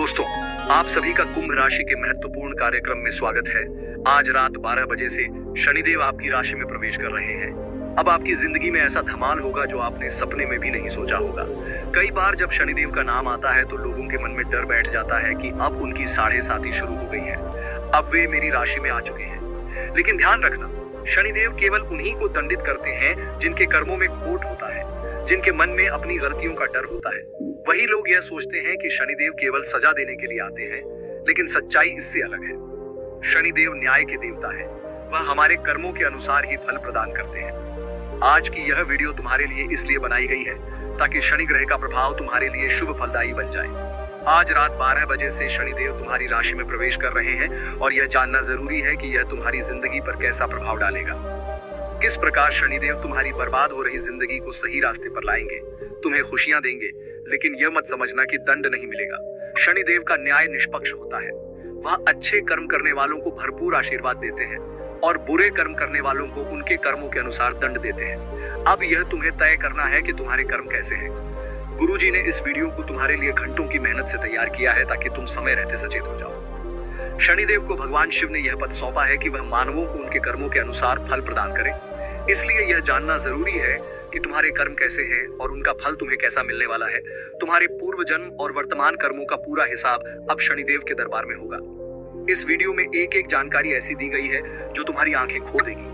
दोस्तों, आप सभी का कुंभ राशि के महत्वपूर्ण कार्यक्रम में स्वागत है। आज रात 12 बजे से शनिदेव आपकी राशि में प्रवेश कर रहे हैं। अब आपकी जिंदगी में ऐसा धमाल होगा जो आपने सपने में भी नहीं सोचा होगा। कई बार जब शनिदेव का नाम आता है तो लोगों के मन में डर बैठ जाता है कि अब उनकी साढ़े साती शुरू हो गई है, अब वे मेरी राशि में आ चुके हैं। लेकिन ध्यान रखना, शनिदेव केवल उन्हीं को दंडित करते हैं जिनके कर्मों में खोट होता है, जिनके मन में अपनी गलतियों का डर होता है। वही लोग यह सोचते हैं कि शनिदेव केवल सजा देने के लिए आते हैं, लेकिन सच्चाई इससे अलग है। शनिदेव न्याय के देवता है, वह हमारे कर्मों के अनुसार ही फल प्रदान करते हैं। आज की यह वीडियो तुम्हारे लिए इसलिए बनाई गई है ताकि शनि ग्रह का प्रभाव तुम्हारे लिए शुभ फलदायी बन जाए। आज रात 12 बजे से शनिदेव तुम्हारी राशि में प्रवेश कर रहे हैं और यह जानना जरूरी है कि यह तुम्हारी जिंदगी पर कैसा प्रभाव डालेगा। किस प्रकार शनिदेव तुम्हारी बर्बाद हो रही जिंदगी को सही रास्ते पर लाएंगे, तुम्हें खुशियां देंगे, लेकिन यह मत समझना कि दंड नहीं मिलेगा। शनिदेव का न्याय निष्पक्ष होता है, वह अच्छे कर्म करने वालों को भरपूर आशीर्वाद देते हैं और बुरे कर्म करने वालों को उनके कर्मों के अनुसार दंड देते हैं। अब यह तुम्हें तय करना है कि तुम्हारे कर्म कैसे हैं। गुरुजी ने इस वीडियो को तुम्हारे लिए घंटों की मेहनत से तैयार किया है ताकि तुम समय रहते सचेत हो जाओ। शनिदेव को भगवान शिव ने यह पद सौंपा है कि वह मानवों को उनके कर्मों के अनुसार फल प्रदान करें। इसलिए यह जानना जरूरी है कि तुम्हारे कर्म कैसे हैं और उनका फल तुम्हें कैसा मिलने वाला है। तुम्हारे पूर्व जन्म और वर्तमान कर्मों का पूरा हिसाब अब शनिदेव के दरबार में होगा। इस वीडियो में एक एक जानकारी ऐसी दी गई है जो तुम्हारी आंखें खोल देगी।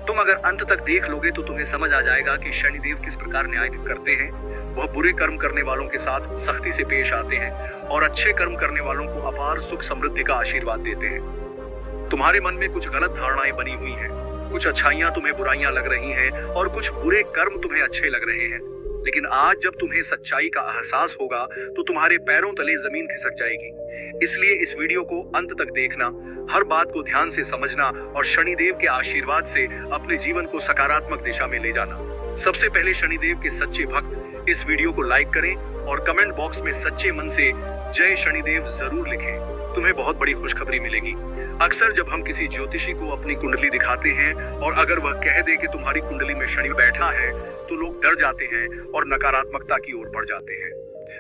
तुम अगर अंत तक देख लोगे तो तुम्हें समझ आ जाएगा कि शनिदेव किस प्रकार न्याय करते हैं। वह बुरे कर्म करने वालों के साथ सख्ती से पेश आते हैं और अच्छे कर्म करने वालों को अपार सुख समृद्धि का आशीर्वाद देते हैं। तुम्हारे मन में कुछ गलत धारणाएं बनी हुई हैं, कुछ अच्छाइयां तुम्हें बुराइयां लग रही हैं और कुछ बुरे कर्म तुम्हें अच्छे लग रहे हैं। लेकिन आज जब तुम्हें सच्चाई का एहसास होगा तो तुम्हारे पैरों तले जमीन खिसक जाएगी। इसलिए इस वीडियो को अंत तक देखना, हर बात को ध्यान से समझना और शनिदेव के आशीर्वाद से अपने जीवन को सकारात्मक दिशा में ले जाना। सबसे पहले शनिदेव के सच्चे भक्त इस वीडियो को लाइक करें और कमेंट बॉक्स में सच्चे मन से जय शनिदेव जरूर लिखें। तुम्हें बहुत बड़ी खुशखबरी मिलेगी। अक्सर जब हम किसी ज्योतिषी को अपनी कुंडली दिखाते हैं और अगर वह कह दे कि तुम्हारी कुंडली में शनि बैठा है तो लोग डर जाते हैं और नकारात्मकता की ओर बढ़ जाते हैं।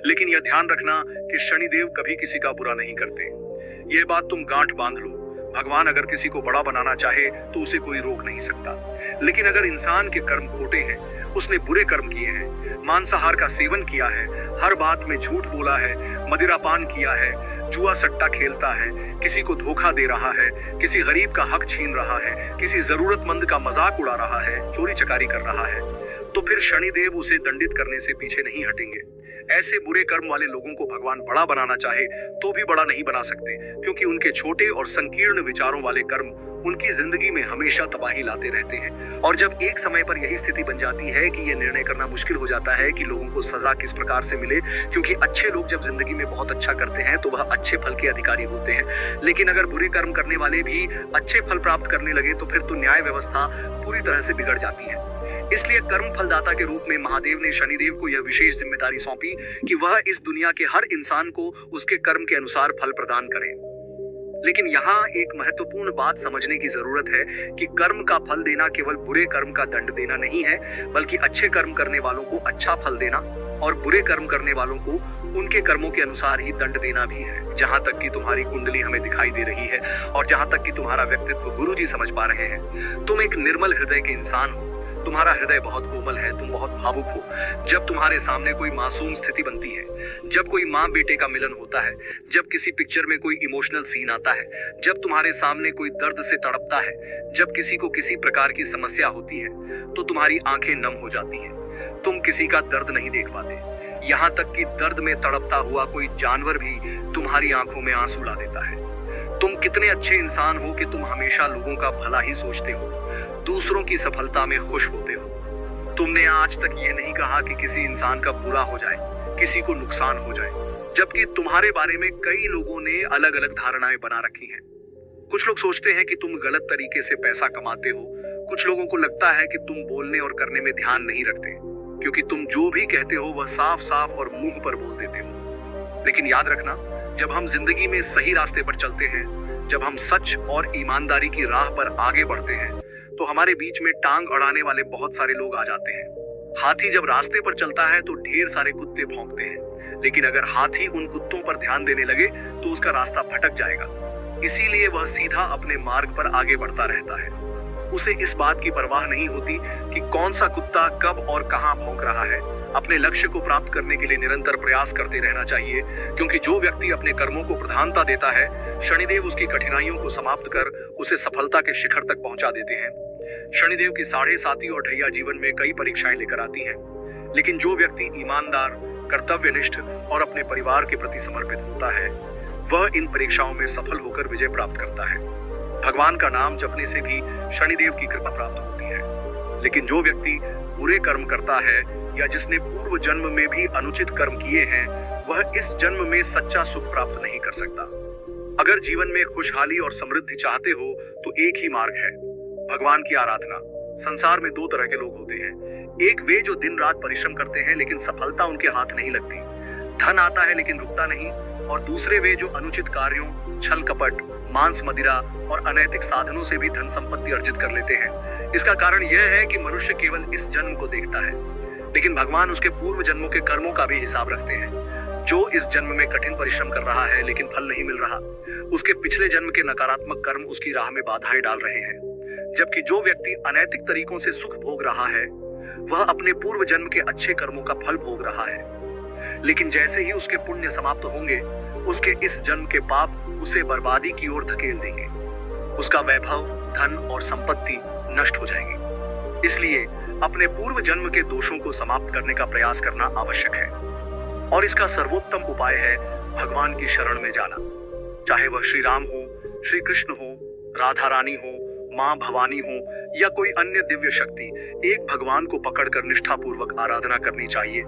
लेकिन यह ध्यान रखना कि शनिदेव कभी किसी का बुरा नहीं करते। यह बात तुम गांठ बांध लो। भगवान अगर किसी को बड़ा बनाना चाहे तो उसे कोई रोक नहीं सकता। लेकिन अगर इंसान के कर्म खोटे हैं, उसने बुरे कर्म किए हैं, मांसाहार का सेवन किया है, हर बात में झूठ बोला है, मदिरापान किया है, जुआ सट्टा खेलता है, किसी को धोखा दे रहा है, किसी गरीब का हक छीन रहा है, किसी जरूरतमंद का मजाक उड़ा रहा है, चोरी चकारी कर रहा है, तो फिर शनिदेव उसे दंडित करने से पीछे नहीं हटेंगे। ऐसे बुरे कर्म वाले लोगों को भगवान बड़ा बनाना चाहे तो भी बड़ा नहीं बना सकते, क्योंकि उनके छोटे और संकीर्ण विचारों वाले कर्म उनकी जिंदगी में हमेशा तबाही लाते रहते हैं। और जब एक समय पर यही स्थिति बन जाती है कि यह निर्णय करना मुश्किल हो जाता है कि लोगों को सजा किस प्रकार से मिले, क्योंकि अच्छे लोग जब जिंदगी में बहुत अच्छा करते हैं तो वह अच्छे फल के अधिकारी होते हैं। लेकिन अगर बुरे कर्म करने वाले भी अच्छे फल प्राप्त करने लगे तो फिर तो न्याय व्यवस्था पूरी तरह से बिगड़ जाती है। इसलिए कर्म फलदाता के रूप में महादेव ने शनिदेव को यह विशेष जिम्मेदारी सौंपी कि वह इस दुनिया के हर इंसान को उसके कर्म के अनुसार फल प्रदान करें। लेकिन यहाँ एक महत्वपूर्ण बात समझने की जरूरत है कि कर्म का फल देना केवल बुरे कर्म का दंड देना नहीं है, बल्कि अच्छे कर्म करने वालों को अच्छा फल देना और बुरे कर्म करने वालों को उनके कर्मों के अनुसार ही दंड देना भी है। जहां तक कि तुम्हारी कुंडली हमें दिखाई दे रही है और जहां तक कि तुम्हारा व्यक्तित्व गुरुजी समझ पा रहे हैं, तुम एक निर्मल हृदय के इंसान हो। तुम्हारा हृदय बहुत कोमल है, तुम बहुत भावुक हो। जब तुम्हारे सामने कोई मासूम स्थिति बनती है, जब कोई माँ बेटे का मिलन होता है, जब किसी पिक्चर में कोई इमोशनल सीन आता है, जब तुम्हारे सामने कोई दर्द से तड़पता है, जब किसी को किसी प्रकार की समस्या होती है, तो तुम्हारी आंखें नम हो जाती हैं। तुम किसी का दर्द नहीं देख पाते। यहाँ तक कि दर्द में तड़पता हुआ कोई जानवर भी तुम्हारी आंखों में आंसू ला देता है। तुम कितने अच्छे इंसान हो कि तुम हमेशा लोगों का भला ही सोचते हो, दूसरों की सफलता में खुश होते हो। तुमने आज तक ये नहीं कहा कि किसी इंसान का बुरा हो जाए, किसी को नुकसान हो जाए, जबकि तुम्हारे बारे में कई लोगों ने अलग अलग धारणाएं बना रखी हैं। कुछ लोग सोचते हैं कि तुम गलत तरीके से पैसा कमाते हो। कुछ लोगों को लगता है कि तुम बोलने और करने में ध्यान नहीं रखते, क्योंकि तुम जो भी कहते हो वह साफ साफ और मुंह पर बोल देते हो। लेकिन याद रखना, जब हम जिंदगी में सही रास्ते पर चलते हैं, जब हम सच और ईमानदारी की राह पर आगे बढ़ते हैं, तो हमारे बीच में टांग अड़ाने वाले बहुत सारे लोग आ जाते हैं। हाथी जब रास्ते पर चलता है तो ढेर सारे कुत्ते भौंकते हैं, लेकिन अगर हाथी उन कुत्तों पर ध्यान देने लगे तो उसका रास्ता भटक जाएगा। इसीलिए वह सीधा अपने मार्ग पर आगे बढ़ता रहता है। उसे इस बात की परवाह नहीं होती कि कौन सा कुत्ता कब और कहां भौंक रहा है। अपने लक्ष्य को प्राप्त करने के लिए निरंतर प्रयास करते रहना चाहिए, क्योंकि जो व्यक्ति अपने कर्मों को प्रधानता देता है, शनिदेव उसकी कठिनाइयों को समाप्त कर उसे सफलता के शिखर तक पहुंचा देते हैं। शनिदेव की साढ़े साती और ढैया जीवन में कई परीक्षाएं लेकर आती हैं, लेकिन जो व्यक्ति ईमानदार, कर्तव्यनिष्ठ और अपने परिवार के प्रति समर्पित होता है, वह इन परीक्षाओं में सफल होकर विजय प्राप्त करता है। भगवान का नाम जपने से भी शनिदेव की कृपा प्राप्त होती है, लेकिन जो व्यक्ति बुरे कर्म करता है या जिसने पूर्व जन्म में भी अनुचित कर्म किए हैं, वह इस जन्म में सच्चा सुख प्राप्त नहीं कर सकता। अगर जीवन में खुशहाली और समृद्धि चाहते हो तो एक ही मार्ग है, भगवान की आराधना। संसार में दो तरह के लोग होते हैं, एक वे जो दिन रात परिश्रम करते हैं लेकिन सफलता उनके हाथ नहीं लगती, धन आता है लेकिन रुकता नहीं, और दूसरे वे जो अनुचित कार्यों, छल कपट, मांस मदिरा और अनैतिक साधनों से भी धन संपत्ति अर्जित कर लेते हैं। इसका कारण यह है कि मनुष्य केवल इस जन्म को देखता है, लेकिन भगवान उसके पूर्व जन्मों के कर्मों का भी हिसाब रखते हैं। जो इस जन्म में कठिन परिश्रम कर रहा है लेकिन फल नहीं मिल रहा, उसके पिछले जन्म के नकारात्मक कर्म उसकी राह में बाधाएं डाल रहे हैं। जबकि जो व्यक्ति अनैतिक तरीकों से सुख भोग रहा है, वह अपने पूर्व जन्म के अच्छे कर्मों का फल भोग रहा है। लेकिन जैसे ही उसके पुण्य समाप्त होंगे, उसके इस जन्म के पाप उसे बर्बादी की ओर धकेल देंगे। उसका वैभव, धन और संपत्ति नष्ट हो जाएगी। इसलिए अपने पूर्व जन्म के दोषों को समाप्त करने का प्रयास करना आवश्यक है, और इसका सर्वोत्तम उपाय है भगवान की शरण में जाना। चाहे वह श्री राम हो, श्री कृष्ण हो, राधा रानी हो, मां भवानी हो या कोई अन्य दिव्य शक्ति, एक भगवान को पकड़कर निष्ठापूर्वक आराधना करनी चाहिए।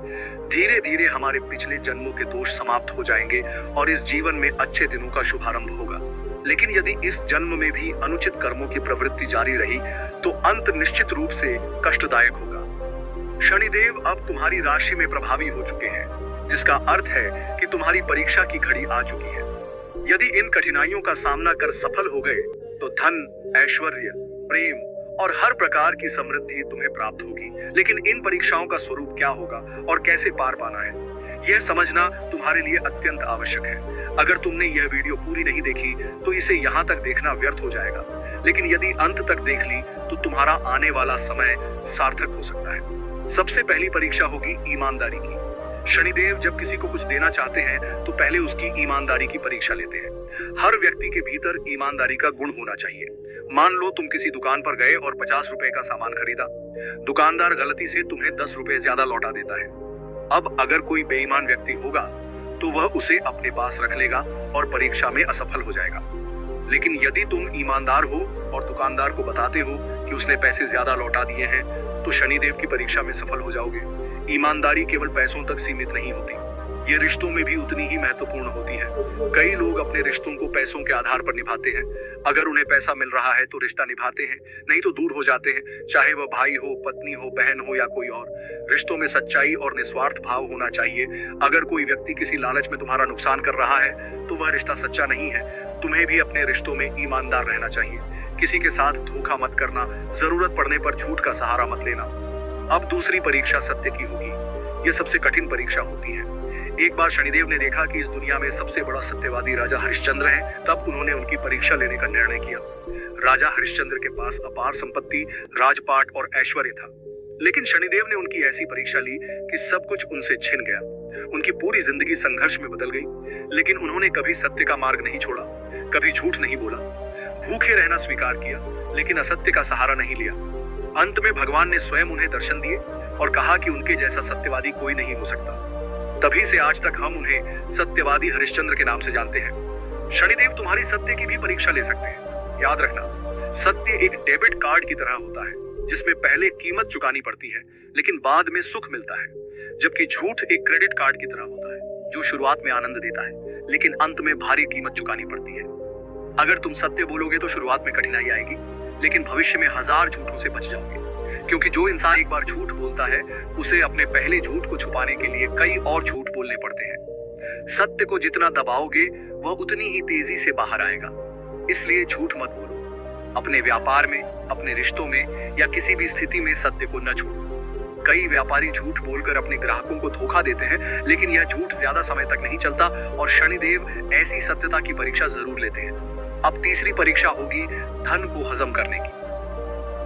धीरे धीरे हमारे पिछले जन्मों के दोष समाप्त हो जाएंगे और इस जीवन में अच्छे दिनों का शुभारंभ होगा। लेकिन यदि इस जन्म में भी अनुचित कर्मों की प्रवृत्ति जारी रही तो अंत निश्चित रूप से कष्टदायक होगा। शनिदेव अब तुम्हारी राशि में प्रभावी हो चुके हैं, जिसका अर्थ है कि तुम्हारी परीक्षा की घड़ी आ चुकी है। यदि इन कठिनाइयों का सामना कर सफल हो गए तो धन, ऐश्वर्य, प्रेम और हर प्रकार की समृद्धि तुम्हें प्राप्त होगी। लेकिन इन परीक्षाओं का स्वरूप क्या होगा और कैसे पार पाना है, यह समझना तुम्हारे लिए अत्यंत आवश्यक है। अगर तुमने यह वीडियो पूरी नहीं देखी तो इसे यहाँ तक देखना व्यर्थ हो जाएगा, लेकिन यदि अंत तक देख ली तो तुम्हारा आने वाला समय सार्थक हो सकता है। सबसे पहली परीक्षा होगी ईमानदारी की। शनिदेव जब किसी को कुछ देना चाहते हैं तो पहले उसकी ईमानदारी की परीक्षा लेते हैं। हर व्यक्ति के भीतर ईमानदारी का गुण होना चाहिए। मान लो तुम किसी दुकान पर गए और 50 रुपए का सामान खरीदा, दुकानदार गलती से तुम्हें 10 रुपए ज्यादा लौटा देता है। अब अगर कोई बेईमान व्यक्ति होगा तो वह उसे अपने पास रख लेगा और परीक्षा में असफल हो जाएगा। लेकिन यदि तुम ईमानदार हो और दुकानदार को बताते हो कि उसने पैसे ज्यादा लौटा दिए हैं, तो शनिदेव की परीक्षा में सफल हो जाओगे। ईमानदारी केवल पैसों तक सीमित नहीं होती, ये रिश्तों में भी उतनी ही महत्वपूर्ण होती है। कई लोग अपने रिश्तों को पैसों के आधार पर निभाते हैं। अगर उन्हें पैसा मिल रहा है तो रिश्ता निभाते हैं, नहीं तो दूर हो जाते हैं। चाहे वह भाई हो, पत्नी हो, बहन हो या कोई और, रिश्तों में सच्चाई और निस्वार्थ भाव होना चाहिए। अगर कोई व्यक्ति किसी लालच में तुम्हारा नुकसान कर रहा है तो वह रिश्ता सच्चा नहीं है। तुम्हें भी अपने रिश्तों में ईमानदार रहना चाहिए। किसी के साथ धोखा मत करना, जरूरत पड़ने पर झूठ का सहारा मत लेना। अब दूसरी परीक्षा सत्य की होगी। यह सबसे कठिन परीक्षा होती है। एक बार शनिदेव ने देखा कि इस दुनिया में सबसे बड़ा सत्यवादी राजा हरिश्चंद्र है, तब उन्होंने उनकी परीक्षा लेने का निर्णय किया। राजा हरिश्चंद्र के पास अपार संपत्ति, राजपाट और ऐश्वर्य था, लेकिन शनिदेव ने उनकी ऐसी परीक्षा ली कि सब कुछ उनसे छिन गया। उनकी पूरी जिंदगी संघर्ष में बदल गई, लेकिन उन्होंने कभी सत्य का मार्ग नहीं छोड़ा, कभी झूठ नहीं बोला। भूखे रहना स्वीकार किया, लेकिन असत्य का सहारा नहीं लिया। अंत में भगवान ने स्वयं उन्हें दर्शन दिए और कहा कि उनके जैसा सत्यवादी कोई नहीं हो सकता। तभी से आज तक हम उन्हें सत्यवादी हरिश्चंद्र के नाम से जानते हैं। शनिदेव तुम्हारी सत्य की भी परीक्षा ले सकते हैं। याद रखना, सत्य एक डेबिट कार्ड की तरह होता है, जिसमें पहले कीमत चुकानी पड़ती है लेकिन बाद में सुख मिलता है। जबकि झूठ एक क्रेडिट कार्ड की तरह होता है, जो शुरुआत में आनंद देता है लेकिन अंत में भारी कीमत चुकानी पड़ती है। अगर तुम सत्य बोलोगे तो शुरुआत में कठिनाई आएगी, लेकिन भविष्य में 1000 झूठों से बच जाओगे। क्योंकि जो इंसान एक बार झूठ बोलता है, उसे अपने पहले झूठ को छुपाने के लिए कई और झूठ बोलने पड़ते हैं। सत्य को जितना दबाओगे, वह उतनी ही तेजी से बाहर आएगा। इसलिए झूठ मत बोलो। अपने व्यापार में, अपने रिश्तों में या किसी भी स्थिति में सत्य को न छोड़ो। कई व्यापारी झूठ बोलकर अपने ग्राहकों को धोखा देते हैं, लेकिन यह झूठ ज्यादा समय तक नहीं चलता और शनिदेव ऐसी सत्यता की परीक्षा जरूर लेते हैं। अब तीसरी परीक्षा होगी धन को हजम करने की।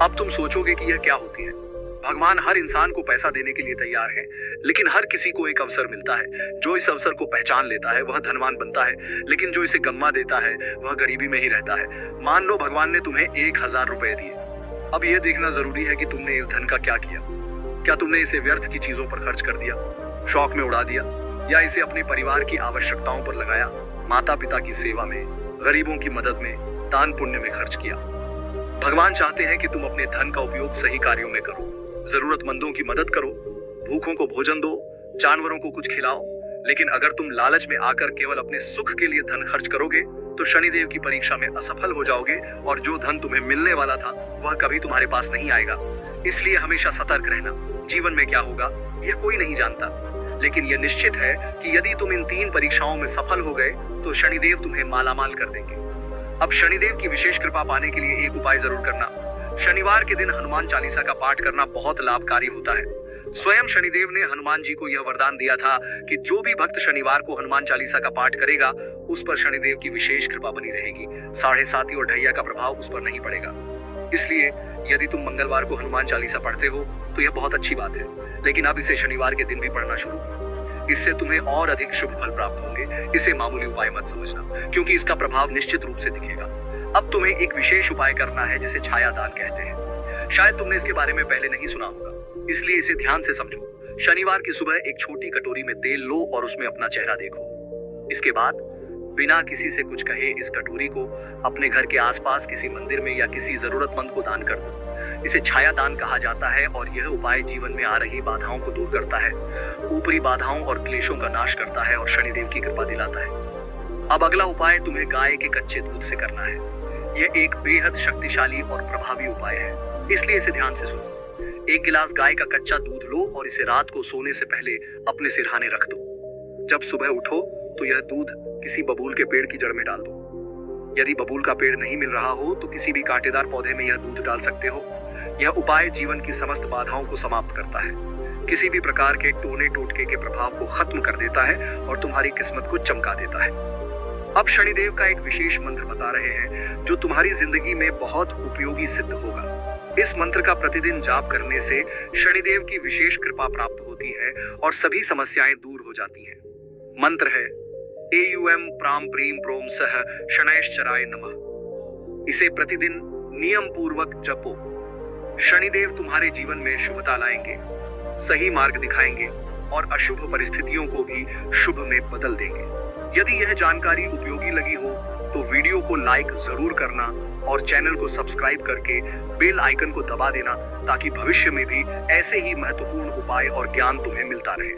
अब तुम सोचोगे कि यह क्या होती है। भगवान हर इंसान को पैसा देने के लिए तैयार है, लेकिन हर किसी को एक अवसर मिलता है। जो इस अवसर को पहचान लेता है वह धनवान बनता है, लेकिन जो इसे गंवा देता है वह गरीबी में ही रहता है। मान लो भगवान ने तुम्हें 1000 रुपए दिए। अब यह देखना जरूरी है कि तुमने इस धन का क्या किया। क्या तुमने इसे व्यर्थ की चीजों पर खर्च कर दिया, शौक में उड़ा दिया, या इसे अपने परिवार की आवश्यकताओं पर लगाया, माता पिता की सेवा में, गरीबों की मदद में, दान पुण्य में खर्च किया। भगवान चाहते हैं कि तुम अपने धन का उपयोग सही कार्यों में करो, जरूरतमंदों की मदद करो, भूखों को भोजन दो, जानवरों को कुछ खिलाओ। लेकिन अगर तुम लालच में आकर केवल अपने सुख के लिए धन खर्च करोगे तो शनिदेव की परीक्षा में असफल हो जाओगे और जो धन तुम्हें मिलने वाला था वह कभी तुम्हारे पास नहीं आएगा। इसलिए हमेशा सतर्क रहना। जीवन में क्या होगा यह कोई नहीं जानता, लेकिन यह निश्चित है कि यदि तुम इन 3 परीक्षाओं में सफल हो गए तो शनिदेव तुम्हें मालामाल कर देंगे। अब शनिदेव की विशेष कृपा पाने के लिए एक उपाय जरूर करना। शनिवार के दिन हनुमान चालीसा का पाठ करना बहुत लाभकारी होता है। स्वयं शनिदेव ने हनुमान जी को यह वरदान दिया था कि जो भी भक्त शनिवार को हनुमान चालीसा का पाठ करेगा उस पर शनिदेव की विशेष कृपा बनी रहेगी। 7.5 और ढैया का प्रभाव उस पर नहीं पड़ेगा। इसलिए यदि तुम मंगलवार को हनुमान चालीसा पढ़ते हो तो यह बहुत अच्छी बात है, लेकिन अब इसे शनिवार के दिन भी पढ़ना शुरू करो। इससे तुम्हें और अधिक शुभ फल प्राप्त होंगे। इसे मामूली उपाय मत समझना, क्योंकि इसका प्रभाव निश्चित रूप से दिखेगा। अब तुम्हें एक विशेष उपाय करना है जिसे छाया दान कहते हैं। शायद तुमने इसके बारे में पहले नहीं सुना होगा, इसलिए इसे ध्यान से समझो। शनिवार की सुबह एक छोटी कटोरी में तेल लो और उसमें अपना चेहरा देखो। इसके बाद बिना किसी से कुछ कहे इस कटोरी को अपने घर के आसपास किसी मंदिर में या किसी जरूरतमंद को दान कर दो। इसे छाया दान कहा जाता है और यह उपाय जीवन में आ रही बाधाओं को दूर करता है, ऊपरी बाधाओं और क्लेशों का नाश करता है और शनिदेव की कृपा दिलाता है। अब अगला उपाय तुम्हें गाय के कच्चे दूध से करना है। यह एक बेहद शक्तिशाली और प्रभावी उपाय है, इसलिए इसे ध्यान से सुनो। 1 गिलास गाय का कच्चा दूध लो और इसे रात को सोने से पहले अपने सिरहाने रख दो। जब सुबह उठो तो यह दूध किसी बबूल के पेड़ की जड़ में डाल दो। यदि बबूल का पेड़ नहीं मिल रहा हो तो किसी भी कांटेदार पौधे में यह दूध डाल सकते हो। यह उपाय जीवन की समस्त बाधाओं को समाप्त करता है, किसी भी प्रकार के टोने टोटके के प्रभाव को खत्म कर देता है और तुम्हारी किस्मत को चमका देता है। अब शनिदेव का एक विशेष मंत्र बता रहे हैं जो तुम्हारी जिंदगी में बहुत उपयोगी सिद्ध होगा। इस मंत्र का प्रतिदिन जाप करने से शनिदेव की विशेष कृपा प्राप्त होती है और सभी समस्याएं दूर हो जाती हैं। मंत्र है एयुएम प्राम प्रीम प्रोम सह शनैश्चराय नमः। इसे प्रतिदिन नियम पूर्वक जपो। शनिदेव तुम्हारे जीवन में शुभता लाएंगे, सही मार्ग दिखाएंगे और अशुभ परिस्थितियों को भी शुभ में बदल देंगे। यदि यह जानकारी उपयोगी लगी हो तो वीडियो को लाइक जरूर करना और चैनल को सब्सक्राइब करके बेल आइकन को दबा देना ताकि भविष्य में भी ऐसे ही महत्वपूर्ण उपाय और ज्ञान तुम्हें मिलता रहे।